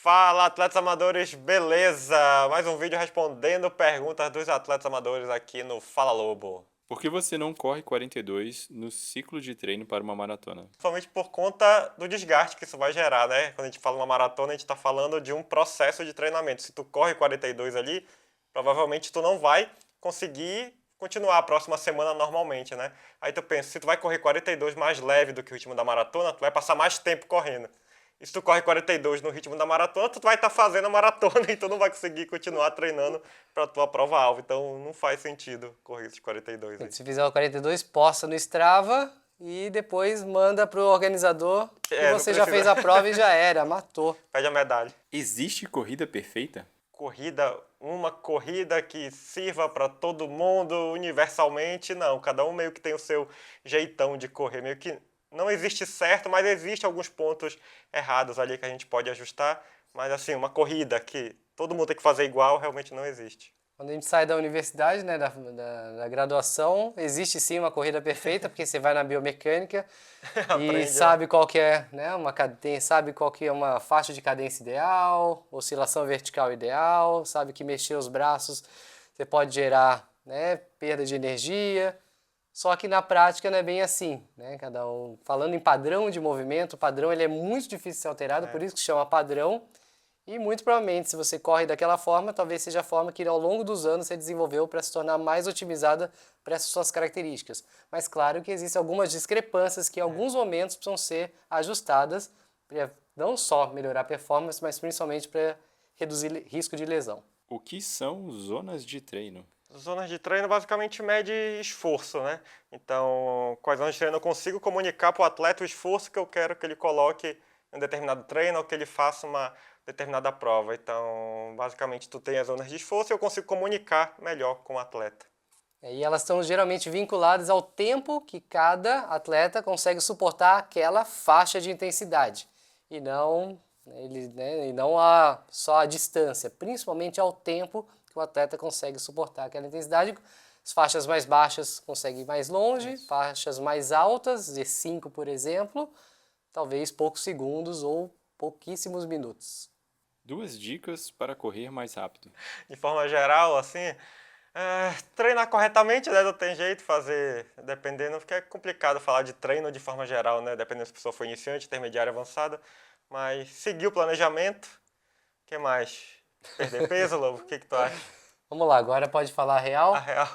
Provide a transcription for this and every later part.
Fala, atletas amadores, beleza? Mais um vídeo respondendo perguntas dos atletas amadores aqui no Fala Lobo. Por que você não corre 42 no ciclo de treino para uma maratona? Somente por conta do desgaste que isso vai gerar, né? Quando a gente fala uma maratona, a gente está falando de um processo de treinamento. Se tu corre 42 ali, provavelmente tu não vai conseguir continuar a próxima semana normalmente, né? Aí tu pensa, se tu vai correr 42 mais leve do que o ritmo da maratona, tu vai passar mais tempo correndo. E se tu corre 42 no ritmo da maratona, tu vai estar fazendo a maratona e tu não vai conseguir continuar treinando para tua prova-alvo. Então não faz sentido correr esses 42 aí. Se fizer o 42, posta no Strava e depois manda pro organizador que não você já precisa. fez a prova e já era, matou. Pede a medalha. Existe corrida perfeita? Uma corrida que sirva para todo mundo universalmente, não. Cada um meio que tem o seu jeitão de correr, meio que não existe certo, mas existe alguns pontos errados ali que a gente pode ajustar. Mas assim, uma corrida que todo mundo tem que fazer igual, realmente não existe. Quando a gente sai da universidade, né, da graduação, existe sim uma corrida perfeita, porque você vai na biomecânica e Aprende, sabe qual que é, né, sabe qual que é uma faixa de cadência ideal, oscilação vertical ideal, sabe que mexer os braços você pode gerar, né, perda de energia. Só que na prática não é bem assim, né? Falando em padrão de movimento, o padrão ele é muito difícil de ser alterado, por isso que chama padrão. E muito provavelmente, se você corre daquela forma, talvez seja a forma que ao longo dos anos você desenvolveu para se tornar mais otimizada para essas suas características. Mas claro que existem algumas discrepâncias que em alguns momentos precisam ser ajustadas para não só melhorar a performance, mas principalmente para reduzir risco de lesão. O que são zonas de treino? Zonas de treino basicamente mede esforço, né? Então, com as zonas de treino eu consigo comunicar para o atleta o esforço que eu quero que ele coloque em um determinado treino ou que ele faça uma determinada prova. Então, basicamente, tu tem as zonas de esforço e eu consigo comunicar melhor com o atleta. E elas estão geralmente vinculadas ao tempo que cada atleta consegue suportar aquela faixa de intensidade. E não, só a distância, principalmente ao tempo que o atleta consegue suportar aquela intensidade. As faixas mais baixas conseguem ir mais longe, faixas mais altas, Z5 por exemplo, talvez poucos segundos ou pouquíssimos minutos. 2 dicas para correr mais rápido. De forma geral, assim, treinar corretamente, né? Não tem jeito de fazer, dependendo, porque é complicado falar de treino de forma geral, né? Dependendo se a pessoa for iniciante, intermediária, avançada. Mas seguir o planejamento, o que mais? Perder peso, Lobo? O que tu acha? Vamos lá, agora pode falar a real? A real.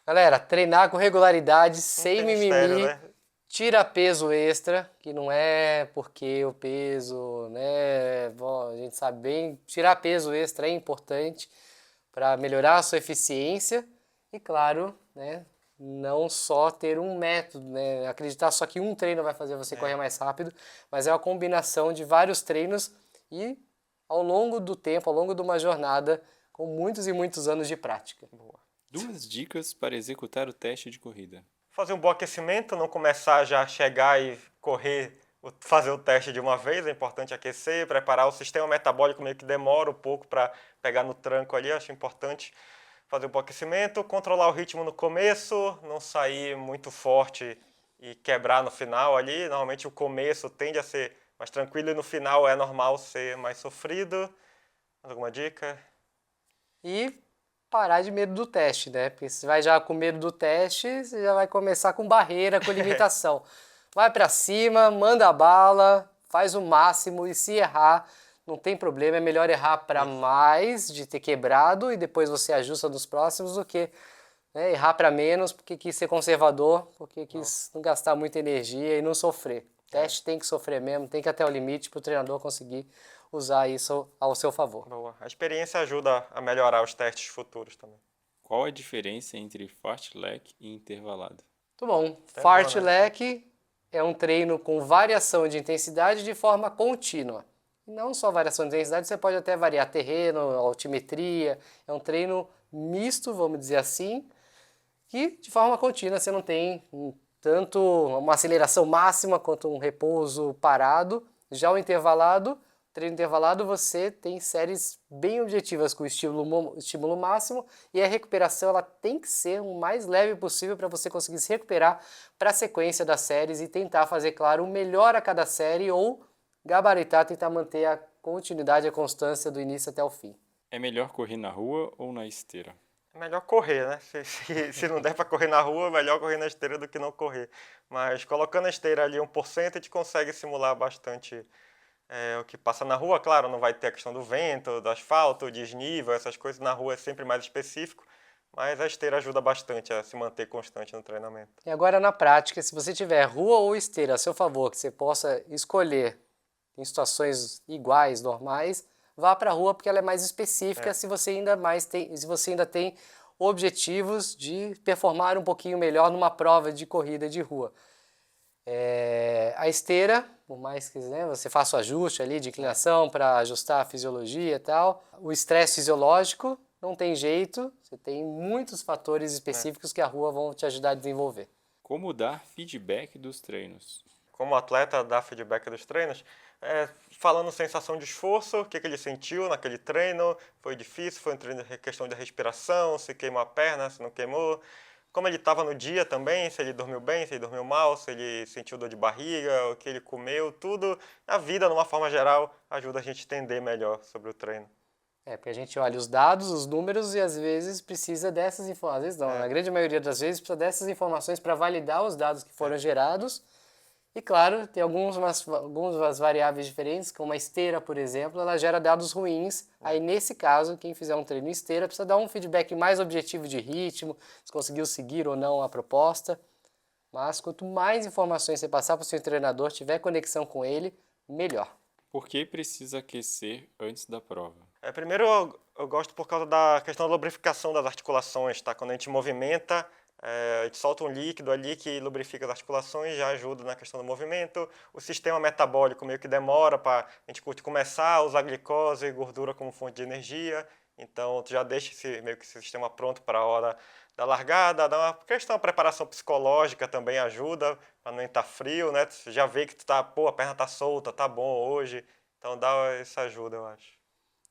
Galera, treinar com regularidade, sem tem mimimi, mistério, né? tira peso extra, que não é porque o peso, né, bom, a gente sabe bem, tirar peso extra é importante para melhorar a sua eficiência e, claro, né, não só ter um método, né, acreditar só que um treino vai fazer você correr mais rápido, mas é uma combinação de vários treinos e ao longo do tempo, ao longo de uma jornada, com muitos e muitos anos de prática. Boa. 2 dicas para executar o teste de corrida. Fazer um bom aquecimento, não começar já a chegar e correr, fazer o teste de uma vez, é importante aquecer, preparar o sistema metabólico, meio que demora um pouco para pegar no tranco ali, acho importante fazer um bom aquecimento, controlar o ritmo no começo, não sair muito forte e quebrar no final ali, normalmente o começo tende a ser mais tranquilo e no final é normal ser mais sofrido. Mais alguma dica? E parar de medo do teste, né? Porque se vai já com medo do teste, você já vai começar com barreira, com limitação. Vai pra cima, manda a bala, faz o máximo e se errar, não tem problema, é melhor errar para mais de ter quebrado e depois você ajusta nos próximos do que, né, errar para menos porque quis ser conservador, porque quis não gastar muita energia e não sofrer. O teste tem que sofrer mesmo, tem que ir até o limite para o treinador conseguir usar isso ao seu favor. Boa. A experiência ajuda a melhorar os testes futuros também. Qual a diferença entre fartlek e intervalado? Muito bom. Até boa, né? Fartlek é um treino com variação de intensidade de forma contínua. E não só variação de intensidade, você pode até variar terreno, altimetria. É um treino misto, vamos dizer assim, que de forma contínua você não tem tanto uma aceleração máxima quanto um repouso parado. Já o intervalado, treino intervalado, você tem séries bem objetivas com estímulo máximo e a recuperação ela tem que ser o mais leve possível para você conseguir se recuperar para a sequência das séries e tentar fazer, claro, o melhor a cada série ou gabaritar, tentar manter continuidade e a constância do início até o fim. É melhor correr na rua ou na esteira? É melhor correr, né? Se não der para correr na rua, é melhor correr na esteira do que não correr. Mas colocando a esteira ali 1%, a gente consegue simular bastante o que passa na rua. Claro, não vai ter a questão do vento, do asfalto, desnível, essas coisas. Na rua é sempre mais específico, mas a esteira ajuda bastante a se manter constante no treinamento. E agora na prática, se você tiver rua ou esteira a seu favor, que você possa escolher em situações iguais, normais, vá para a rua porque ela é mais específica se você ainda tem objetivos de performar um pouquinho melhor numa prova de corrida de rua. A esteira, por mais que você faça o ajuste ali de inclinação para ajustar a fisiologia e tal, o estresse fisiológico não tem jeito, você tem muitos fatores específicos que a rua vão te ajudar a desenvolver. Como dar feedback dos treinos? Como atleta, dar feedback dos treinos, falando sensação de esforço, o que ele sentiu naquele treino, foi difícil, foi um treino de questão de respiração, se queimou a perna, se não queimou, como ele estava no dia também, se ele dormiu bem, se ele dormiu mal, se ele sentiu dor de barriga, o que ele comeu, tudo, a vida, numa forma geral, ajuda a gente a entender melhor sobre o treino. Porque a gente olha os dados, os números e às vezes precisa dessas informações, às vezes não, na grande maioria das vezes precisa dessas informações para validar os dados que foram gerados. E claro, tem algumas variáveis diferentes, como a esteira, por exemplo, ela gera dados ruins. Aí nesse caso, quem fizer um treino em esteira precisa dar um feedback mais objetivo de ritmo, se conseguiu seguir ou não a proposta. Mas quanto mais informações você passar para o seu treinador, tiver conexão com ele, melhor. Por que precisa aquecer antes da prova? Primeiro, eu gosto por causa da questão da lubrificação das articulações, tá? Quando a gente movimenta, a gente solta um líquido ali que lubrifica as articulações, já ajuda na questão do movimento. O sistema metabólico meio que demora para a gente começar a usar glicose e gordura como fonte de energia. Então, tu já deixa meio que esse sistema pronto para a hora da largada. Dá uma questão, a preparação psicológica também ajuda, para não estar frio, né? Tu já vê que a perna tá solta, tá bom hoje. Então, dá essa ajuda, eu acho.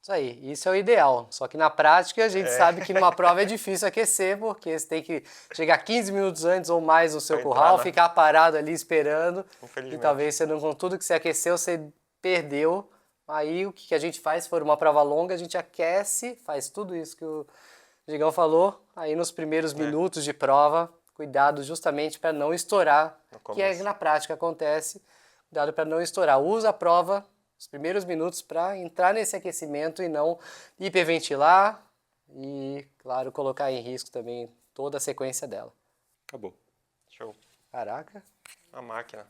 Isso aí, isso é o ideal. Só que na prática a gente sabe que numa prova é difícil aquecer, porque você tem que chegar 15 minutos antes ou mais no seu Pra curral, entrar, né? ficar parado ali esperando. E Infelizmente. talvez você não, com tudo que você aqueceu, você perdeu. Aí o que a gente faz, se for uma prova longa, a gente aquece, faz tudo isso que o Digão falou. Aí nos primeiros minutos de prova, cuidado justamente para não estourar, que é que na prática acontece. Cuidado para não estourar. Usa a prova os primeiros minutos para entrar nesse aquecimento e não hiperventilar e, claro, colocar em risco também toda a sequência dela. Acabou. Show. Caraca. A máquina.